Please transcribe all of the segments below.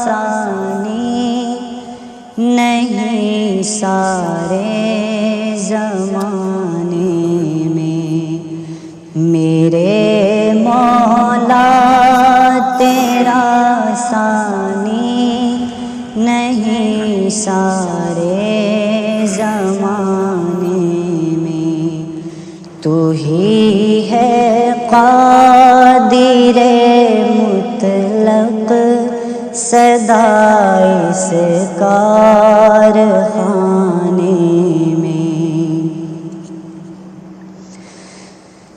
ثانی نہیں سارے زمانے میں، میرے مولا تیرا ثانی نہیں سارے زمانے میں، تو ہی ہے قادر مطلق سدا اس کارخانے میں،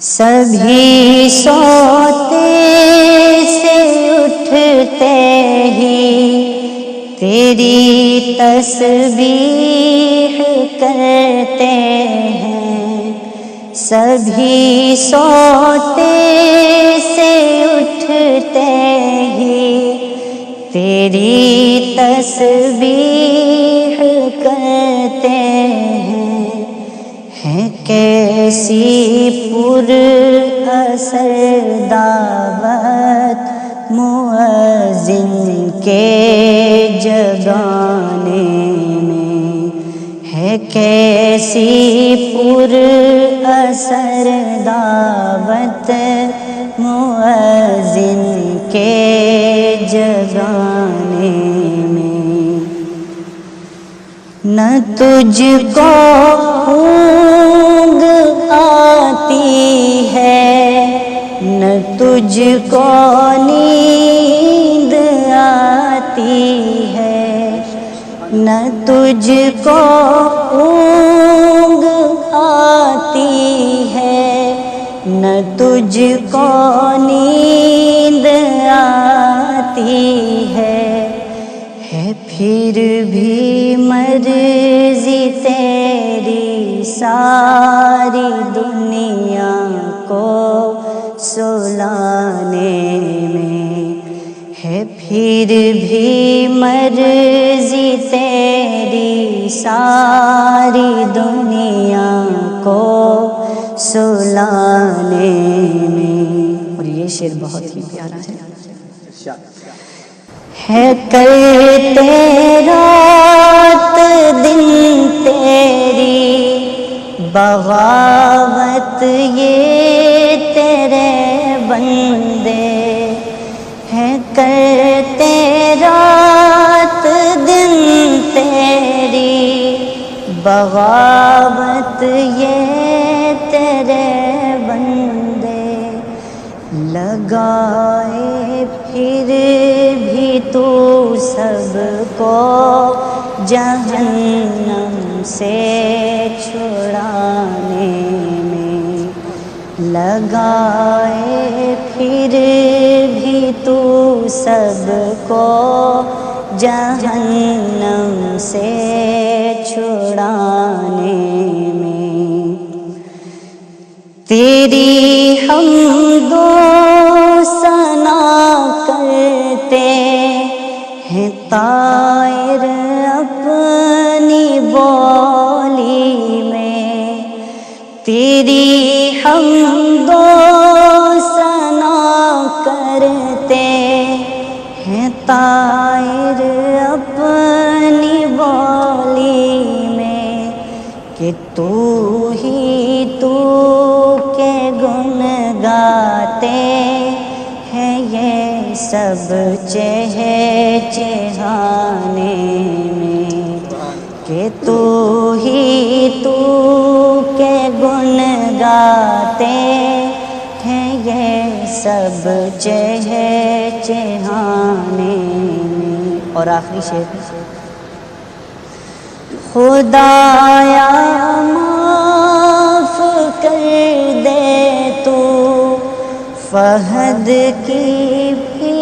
سبھی سوتے سے اٹھتے ہی تیری تسبیح کرتے ہیں، سبھی سوتے سے اٹھتے ہی تیری تسبیح کرتے ہیں، کیسی پر اثر دعوت مؤذن کے جگانے میں، ہے کیسی پر اثر دعوت مؤذن کے جگانے میں، نہ تجھ کو اونگ آتی ہے نہ تجھ کو نیند آتی ہے، نہ تجھ کو اونگ آتی ہے، نہ تجھ کو نیند آتی ہے، پھر بھی مرضی تیری ساری دنیا کو سلانے میں، ہے پھر بھی مرضی تیری ساری دنیا کو سلانے میں۔ اور یہ شعر بہت ہی پیارا ہے کرتے رات دن تیری بغاوت یہ تیرے بندے، ہے کرتے رات دن تیری بغاوت یہ تیرے بندے، لگائے پھر بھی تو سب کو جہنم سے چھڑانے میں، لگائے پھر بھی تو سب کو جہنم سے چھڑانے میں، تیری حمد و ثنا کرتے ہیں طائر اپنی بولی میں، تیری حمد و ثنا کرتے ہیں طائر اپنی بولی میں، کہ تو ہی تو کے گن گاتے ہیں یہ سب چہے چہانے میں، کہ تو ہی تو کے گن گاتے ہیں یہ سب چہے چہانے میں۔ اور آخری شعر، خدایا معاف کر دے تو فہد کی بھی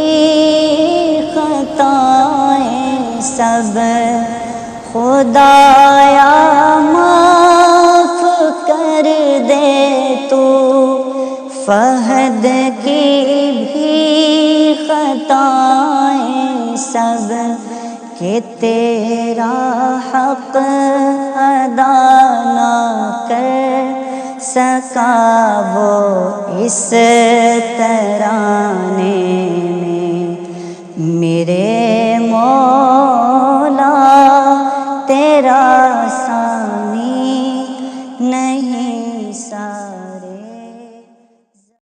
خطائیں سب، خدایا معاف کر دے تو فہد کی بھی خطائیں سب، کہ تیرا حق ادا نہ کر سکا وہ اس ترانے میں، میرے تیرا